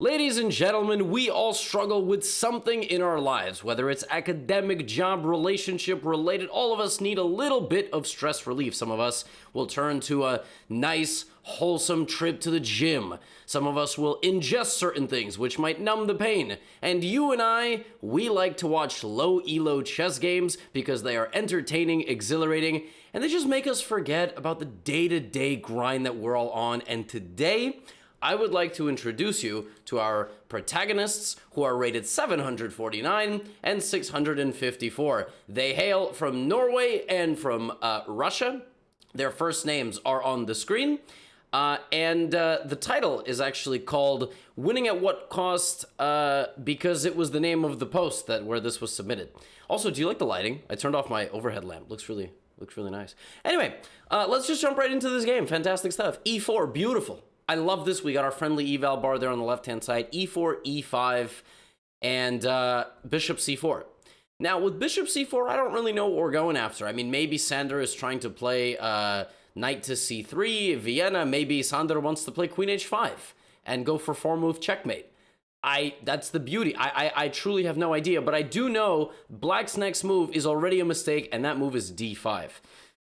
Ladies and gentlemen, we all struggle with something in our lives, whether it's academic, job, relationship related. All of us need a little bit of stress relief. Some of us will turn to a nice, wholesome trip to the gym. Some of us will ingest certain things, which might numb the pain. And you and I, we like to watch low elo chess games because they are entertaining, exhilarating, and they just make us forget about the day-to-day grind that we're all on. And today, I would like to introduce you to our protagonists who are rated 749 and 654. They hail from Norway and from Russia. Their first names are on the screen. And the title is actually called Winning at What Cost because it was the name of the post where this was submitted. Also, do you like the lighting? I turned off my overhead lamp. Looks really nice. Anyway, let's just jump right into this game. Fantastic stuff. E4, beautiful. I love this. We got our friendly eval bar there on the left-hand side. E4, E5, and Bishop C4. Now, with Bishop C4, I don't really know what we're going after. I mean, maybe Sander is trying to play Knight to C3, Vienna. Maybe Sander wants to play Queen H5 and go for 4-move checkmate. That's the beauty. I truly have no idea, but I do know Black's next move is already a mistake, and that move is D5.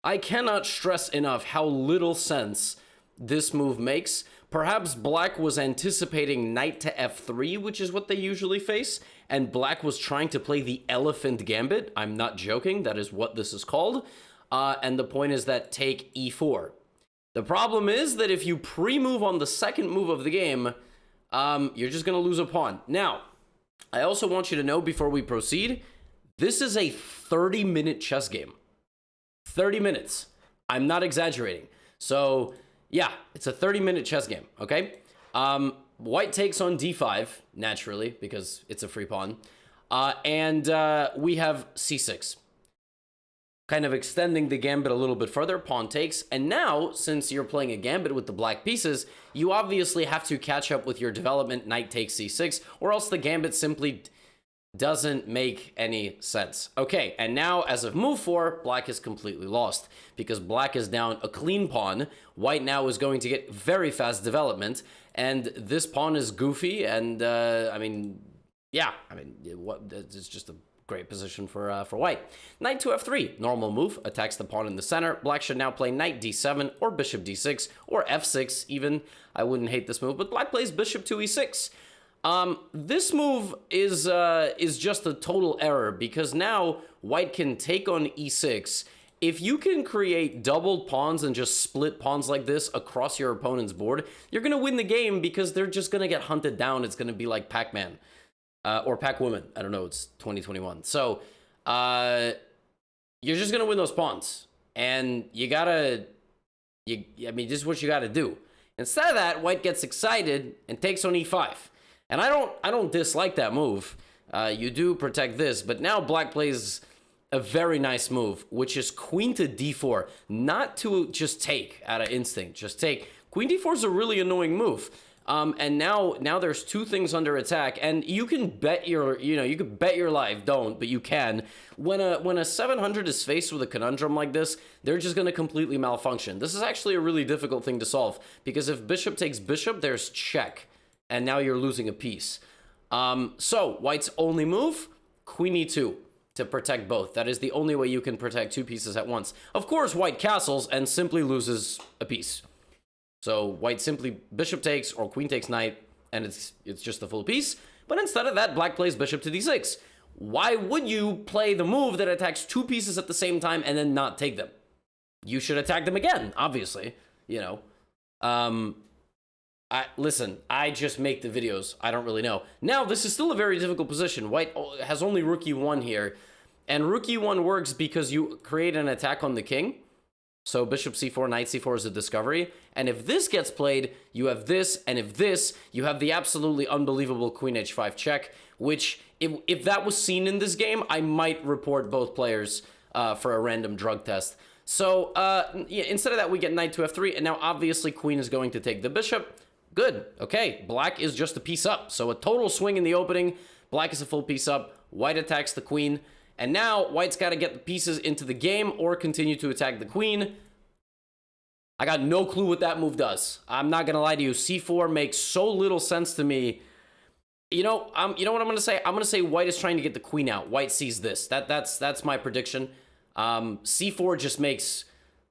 I cannot stress enough how little sense this move makes. Perhaps Black was anticipating Knight to F3, which is what they usually face, and Black was trying to play the elephant gambit. I'm not joking, that is what this is called. And the point is that take E4. The problem is that if you pre-move on the second move of the game, you're just gonna lose a pawn. Now, I also want you to know before we proceed, this is a 30-minute chess game. 30 minutes. I'm not exaggerating. So, yeah, it's a 30-minute chess game, okay? White takes on D5, naturally, because it's a free pawn. And we have C6. Kind of extending the gambit a little bit further, pawn takes. And now, since you're playing a gambit with the black pieces, you obviously have to catch up with your development, knight takes C6, or else the gambit simply doesn't make any sense. Okay, and now as of move 4, black is completely lost because black is down a clean pawn. White now is going to get very fast development, and this pawn is goofy, and it's just a great position for white. Knight to F3, normal move, attacks the pawn in the center. Black should now play knight D7 or bishop D6 or F6 even. I wouldn't hate this move, but black plays bishop to E6. This move is just a total error because now white can take on E6. If you can create doubled pawns and just split pawns like this across your opponent's board, you're going to win the game because they're just going to get hunted down. It's going to be like Pac-Man, or Pac-Woman. I don't know. It's 2021. So, you're just going to win those pawns and this is what you got to do. Instead of that, white gets excited and takes on E5. And I don't dislike that move. You do protect this, but now black plays a very nice move, which is queen to D4, not to just take out of instinct, just take. Queen D4 is a really annoying move. And now there's two things under attack, and you can bet your life, don't, but you can. When a 700 is faced with a conundrum like this, they're just going to completely malfunction. This is actually a really difficult thing to solve, because if bishop takes bishop, there's check. And now you're losing a piece. So, white's only move, queen e2 to protect both. That is the only way you can protect two pieces at once. Of course, white castles and simply loses a piece. So, white simply bishop takes or queen takes knight, and it's just the full piece. But instead of that, black plays bishop to d6. Why would you play the move that attacks two pieces at the same time and then not take them? You should attack them again, obviously, you know. Listen, I just make the videos. I don't really know. Now, this is still a very difficult position. White has only rook e1 here. And rook e1 works because you create an attack on the king. So bishop c4, knight c4 is a discovery. And if this gets played, you have this. And if this, you have the absolutely unbelievable queen h5 check. Which, if that was seen in this game, I might report both players for a random drug test. So, yeah, instead of that, we get knight to f3. And now, obviously, queen is going to take the bishop. Good. Okay, black is just a piece up. So a total swing in the opening. Black is a full piece up. White attacks the queen. And now white's got to get the pieces into the game or continue to attack the queen. I got no clue what that move does. I'm not going to lie to you. C4 makes so little sense to me You know what I'm gonna say? I'm gonna say white is trying to get the queen out. White sees this. That's my prediction. C4 just makes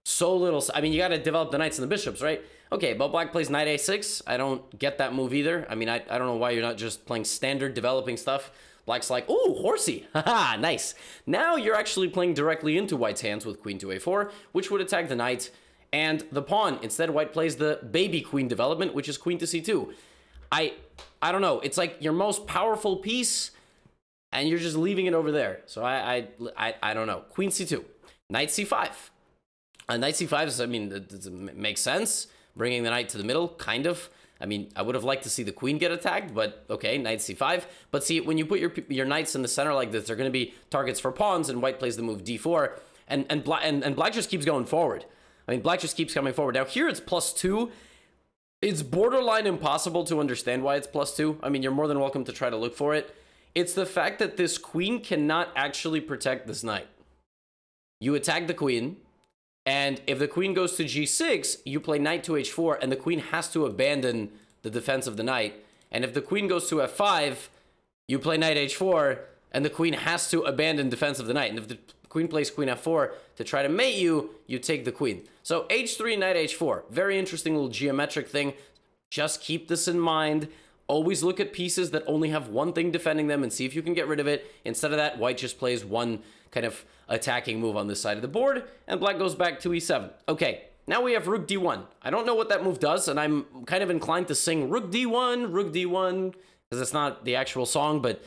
so little. I mean, you got to develop the knights and the bishops, right? Okay, but black plays knight a6. I don't get that move either. I mean, I don't know why you're not just playing standard developing stuff. Black's like, ooh, horsey. Haha, nice. Now you're actually playing directly into white's hands with queen to a4, which would attack the knight and the pawn. Instead, white plays the baby queen development, which is queen to c2. I don't know. It's like your most powerful piece, and you're just leaving it over there. So I don't know. Queen c2, knight c5. Knight c5 is, I mean, it makes sense. Bringing the knight to the middle, kind of. I mean, I would have liked to see the queen get attacked, but okay, knight c5. But see, when you put your knights in the center like this, they're going to be targets for pawns, and white plays the move d4, and black just keeps going forward. I mean, black just keeps coming forward. Now here it's +2. It's borderline impossible to understand why it's +2. I mean, you're more than welcome to try to look for it. It's the fact that this queen cannot actually protect this knight. You attack the queen, and if the queen goes to g6, you play knight to h4, and the queen has to abandon the defense of the knight. And if the queen goes to f5, you play knight h4, and the queen has to abandon defense of the knight. And if the queen plays queen f4 to try to mate you, you take the queen. So h3, knight h4. Very interesting little geometric thing. Just keep this in mind. Always look at pieces that only have one thing defending them and see if you can get rid of it. Instead of that, white just plays one kind of attacking move on this side of the board, and black goes back to e7. Okay, now we have rook d1. I don't know what that move does, and I'm kind of inclined to sing rook d1, because it's not the actual song, but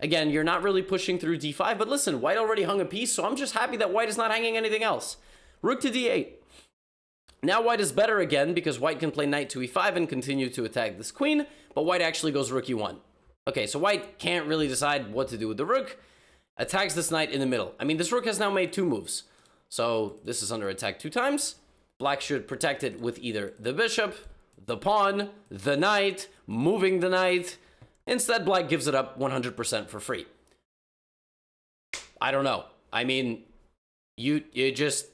again, you're not really pushing through d5, but listen, white already hung a piece, so I'm just happy that white is not hanging anything else. Rook to d8. Now white is better again, because white can play knight to e5 and continue to attack this queen, but white actually goes rook e1. Okay, so white can't really decide what to do with the rook. Attacks this knight in the middle. I mean, this rook has now made 2 moves. So this is under attack 2 times. Black should protect it with either the bishop, the pawn, the knight, moving the knight. Instead, black gives it up 100% for free. I don't know. I mean, you just...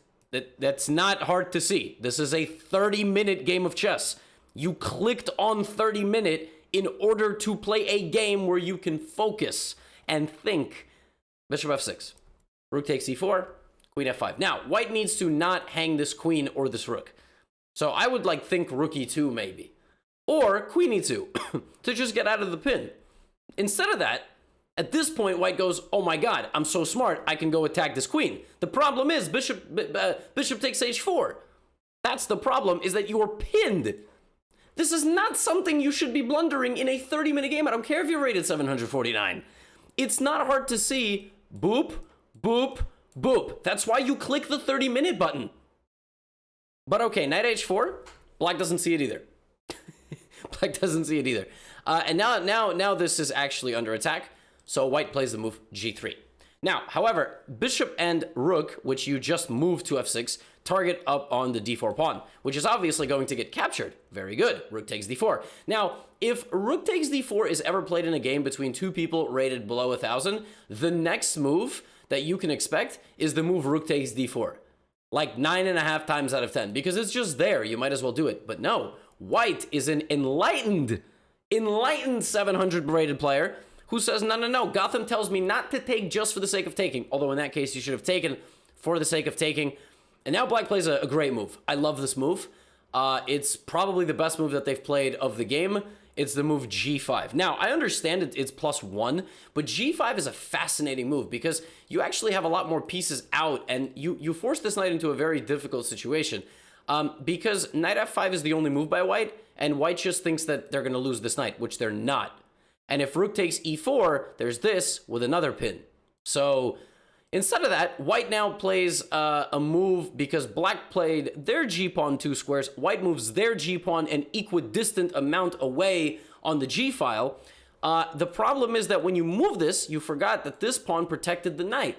That's not hard to see. This is a 30-minute game of chess. You clicked on 30-minute in order to play a game where you can focus and think. Bishop f6. Rook takes e4. Queen f5. Now, white needs to not hang this queen or this rook. So I would think rook e2 maybe. Or queen e2 to just get out of the pin. Instead of that, at this point, white goes, oh my god, I'm so smart, I can go attack this queen. The problem is bishop takes h4. That's the problem, is that you are pinned. This is not something you should be blundering in a 30-minute game. I don't care if you're rated 749. It's not hard to see. Boop, boop, boop. That's why you click the 30-minute button. But okay, knight h4. Black doesn't see it either. Black doesn't see it either. And now this is actually under attack. So white plays the move g3. Now, however, bishop and rook, which you just moved to f6, target up on the d4 pawn, which is obviously going to get captured. Very good. Rook takes d4. Now, if rook takes d4 is ever played in a game between 2 people rated below 1,000, the next move that you can expect is the move rook takes d4. Like 9.5 times out of 10, because it's just there. You might as well do it. But no, white is an enlightened 700 rated player who says, no, Gotham tells me not to take just for the sake of taking. Although in that case, you should have taken for the sake of taking. And now black plays a great move. I love this move. It's probably the best move that they've played of the game. It's the move g5. Now, I understand it's +1, but g5 is a fascinating move because you actually have a lot more pieces out, and you force this knight into a very difficult situation. Because knight f5 is the only move by white, and white just thinks that they're going to lose this knight, which they're not. And if rook takes e4, there's this with another pin. So instead of that, white now plays a move because black played their g-pawn 2 squares. White moves their g-pawn an equidistant amount away on the g-file. The problem is that when you move this, you forgot that this pawn protected the knight.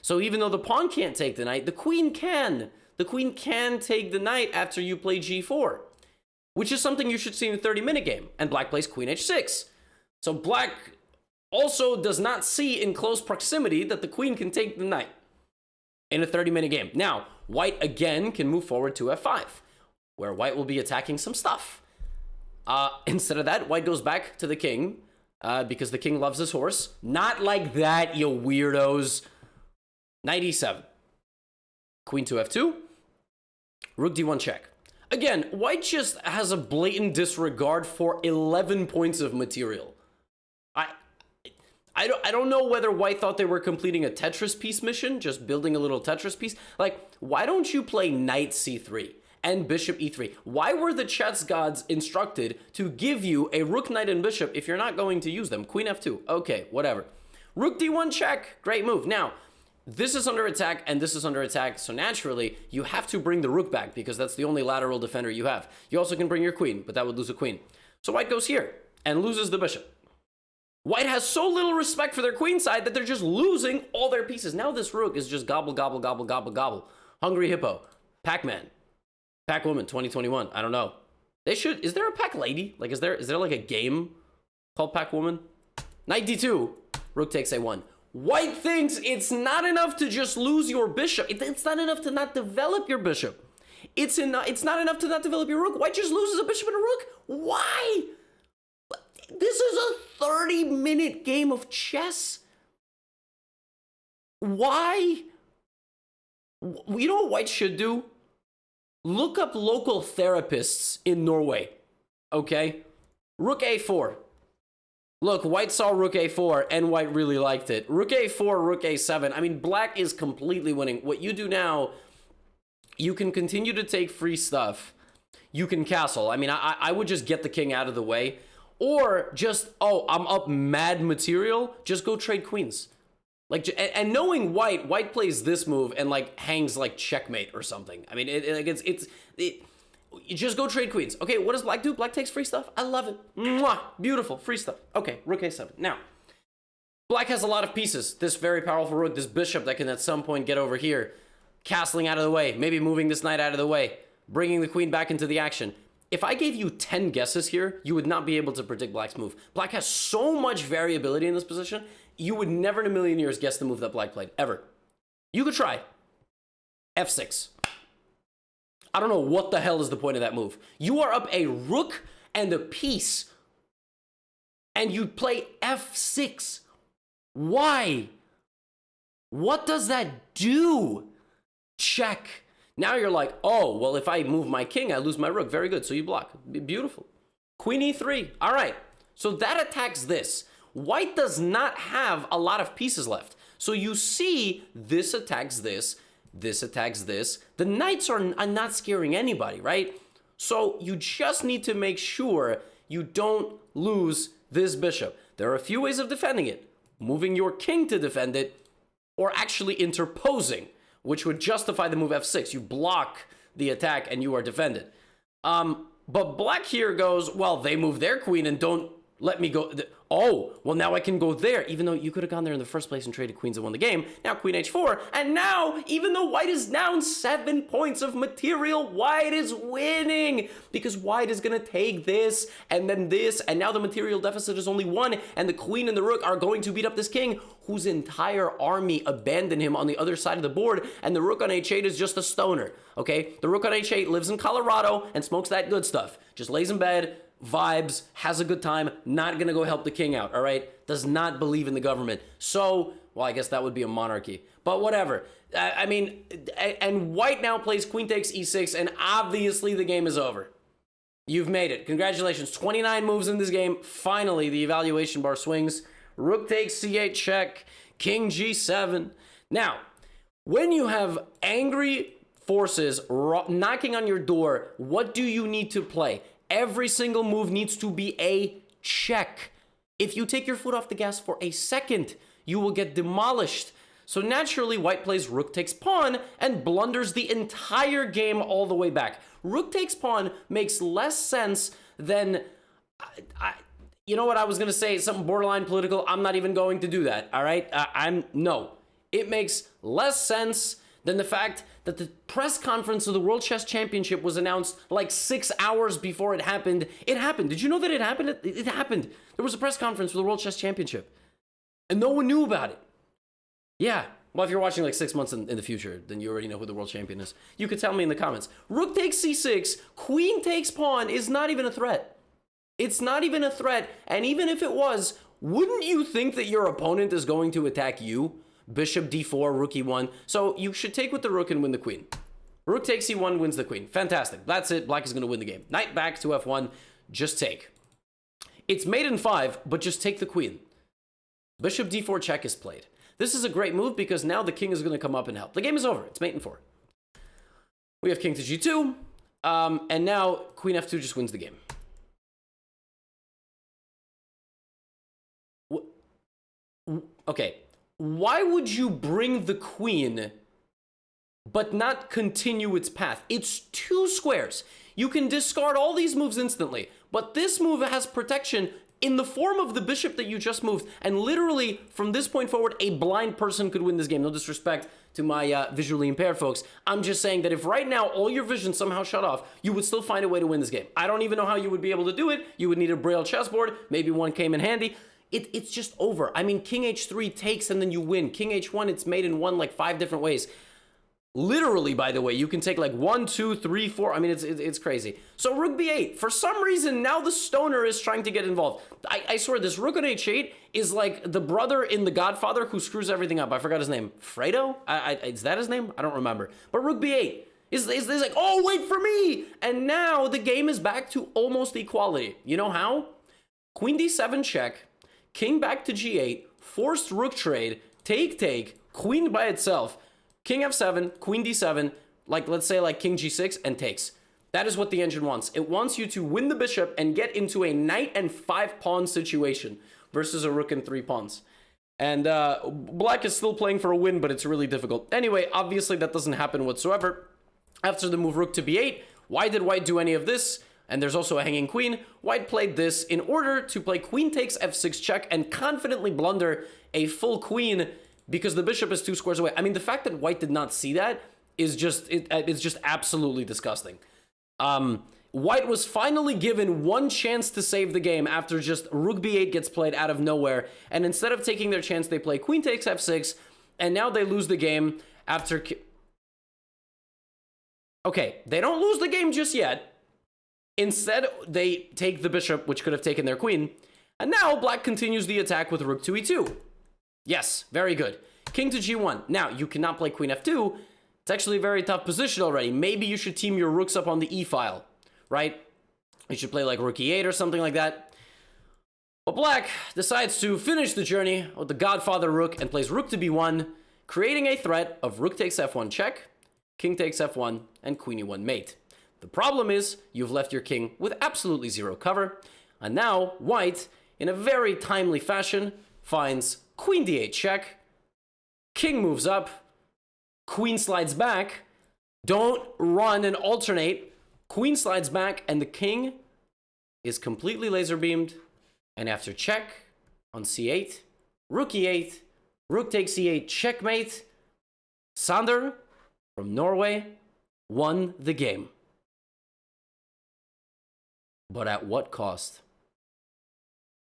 So even though the pawn can't take the knight, the queen can. The queen can take the knight after you play g4, which is something you should see in a 30-minute game. And black plays queen h6. So black also does not see in close proximity that the queen can take the knight in a 30-minute game. Now, white again can move forward to f5, where white will be attacking some stuff. Instead of that, white goes back to the king, because the king loves his horse. Not like that, you weirdos. Knight e7. Queen to f2. Rook d1 check. Again, white just has a blatant disregard for 11 points of material. I don't know whether white thought they were completing a Tetris piece mission, just building a little Tetris piece. Like, why don't you play knight c3 and bishop e3? Why were the chess gods instructed to give you a rook, knight, and bishop if you're not going to use them? Queen f2. Okay, whatever. Rook d1 check. Great move. Now, this is under attack and this is under attack, so naturally, you have to bring the rook back because that's the only lateral defender you have. You also can bring your queen, but that would lose a queen. So white goes here and loses the bishop. White has so little respect for their queen side that they're just losing all their pieces. Now this rook is just gobble, gobble, gobble, gobble, gobble. Hungry Hippo. Pac-Man. Pac-Woman 2021. I don't know. They should... Is there a Pac-Lady? Like, is there like a game called Pac-Woman? Knight d2. Rook takes a1. White thinks it's not enough to just lose your bishop. It's not enough to not develop your bishop. It's not enough to not develop your rook. White just loses a bishop and a rook. Why? This is a 30-minute game of chess. Why? You know what white should do? Look up local therapists in Norway, okay? Rook a4. Look, white saw rook a4, and white really liked it. Rook a4, rook a7. I mean, black is completely winning. What you do now, you can continue to take free stuff. You can castle. I mean, I would just get the king out of the way. Or just, oh, I'm up mad material, just go trade queens. Like, and knowing white plays this move and, like, hangs, like, checkmate or something. I mean, you just go trade queens. Okay, what does black do? Black takes free stuff. I love it. Mwah! Beautiful, free stuff. Okay, rook a7. Now, black has a lot of pieces. This very powerful rook, this bishop that can at some point get over here, castling out of the way, maybe moving this knight out of the way, bringing the queen back into the action. If I gave you 10 guesses here, you would not be able to predict black's move. Black has so much variability in this position, you would never in a million years guess the move that black played, ever. You could try. f6. I don't know what the hell is the point of that move. You are up a rook and a piece, and you play f6. Why? What does that do? Check. Now you're like, oh, well, if I move my king, I lose my rook. Very good. So you block. Beautiful. Queen e3. All right. So that attacks this. White does not have a lot of pieces left. So you see this attacks this. This attacks this. The knights are not scaring anybody, right? So you just need to make sure you don't lose this bishop. There are a few ways of defending it. Moving your king to defend it, or actually interposing, which would justify the move f6. You block the attack and you are defended. But black here goes, well, they move their queen and don't let me go. Oh, well, now I can go there, even though you could have gone there in the first place and traded queens and won the game. Now queen h4, and now, even though white is down 7 points of material, white is winning, because white is gonna take this, and then this, and now the material deficit is only 1, and the queen and the rook are going to beat up this king, whose entire army abandoned him on the other side of the board, and the rook on h8 is just a stoner, okay? The rook on h8 lives in Colorado and smokes that good stuff. Just lays in bed, vibes, has a good time, not gonna go help the king out, all right? Does not believe in the government. So, well, I guess that would be a monarchy. But whatever. I mean, and white now plays queen takes e6, and obviously the game is over. You've made it. Congratulations. 29 moves in this game. Finally, the evaluation bar swings. Rook takes c8 check, king g7. Now, when you have angry forces knocking on your door, what do you need to play? Every single move needs to be a check. If you take your foot off the gas for a second, you will get demolished. So naturally, white plays rook takes pawn and blunders the entire game all the way back. Rook takes pawn makes less sense than... you know what I was going to say? Something borderline political. I'm not even going to do that, all right? No. It makes less sense than the fact that the press conference of the World Chess Championship was announced like 6 hours before it happened. It happened. Did you know that it happened? It happened. There was a press conference for the World Chess Championship, and no one knew about it. Yeah. Well, if you're watching like 6 months in the future, then you already know who the world champion is. You could tell me in the comments. Rook takes c6, queen takes pawn is not even a threat. It's not even a threat, and even if it was, wouldn't you think that your opponent is going to attack you? Bishop d4, rook e1. So you should take with the rook and win the queen. Rook takes e1, wins the queen. Fantastic. That's it. Black is going to win the game. Knight back to f1. Just take. It's mate in 5, but just take the queen. Bishop d4 check is played. This is a great move because now the king is going to come up and help. The game is over. It's mate in 4. We have king to g2. And now queen f2 just wins the game. Okay. Why would you bring the queen but not continue its path? It's 2 squares. You can discard all these moves instantly, but this move has protection in the form of the bishop that you just moved, and literally, from this point forward, a blind person could win this game. No disrespect to my visually impaired folks. I'm just saying that if right now all your vision somehow shut off, you would still find a way to win this game. I don't even know how you would be able to do it. You would need a Braille chessboard. Maybe one came in handy. It's just over. I mean, king h3 takes and then you win. King h1, it's made in 1 like 5 different ways. Literally, by the way, you can take like 1, 2, 3, 4. I mean, it's crazy. So rook b8. For some reason, now the stoner is trying to get involved. I swear, this rook on h8 is like the brother in The Godfather who screws everything up. I forgot his name. Fredo? Is that his name? I don't remember. But rook b8 is like, oh, wait for me. And now the game is back to almost equality. You know how? Queen d7 check. King back to g8. Forced rook trade. Take. Queen by itself. King f7, queen d7, like let's say like king g6 and takes. That is what the engine wants. It wants you to win the bishop and get into a knight and 5 pawn situation versus a rook and 3 pawns. And black is still playing for a win, but it's really difficult. Anyway, obviously that doesn't happen whatsoever. After the move rook to b8, why did white do any of this? And there's also a hanging queen. White played this in order to play queen takes f6 check and confidently blunder a full queen because the bishop is 2 squares away. I mean, the fact that white did not see that is just, it's just absolutely disgusting. White was finally given one chance to save the game after just rook b8 gets played out of nowhere. And instead of taking their chance, they play queen takes f6. And now they lose the game after... Okay, they don't lose the game just yet. Instead, they take the bishop, which could have taken their queen. And now black continues the attack with rook to e2. Yes, very good. King to g1. Now, you cannot play queen f2. It's actually a very tough position already. Maybe you should team your rooks up on the e-file, right? You should play like rook e8 or something like that. But black decides to finish the journey with the Godfather rook and plays rook to b1, creating a threat of rook takes f1 check, king takes f1, and queen e1 mate. The problem is you've left your king with absolutely zero cover. And now white, in a very timely fashion, finds queen d8 check, king moves up, queen slides back, don't run and alternate, queen slides back, and the king is completely laser beamed. And after check on c8, rook e8, rook takes e8, checkmate, Sander from Norway won the game. But at what cost?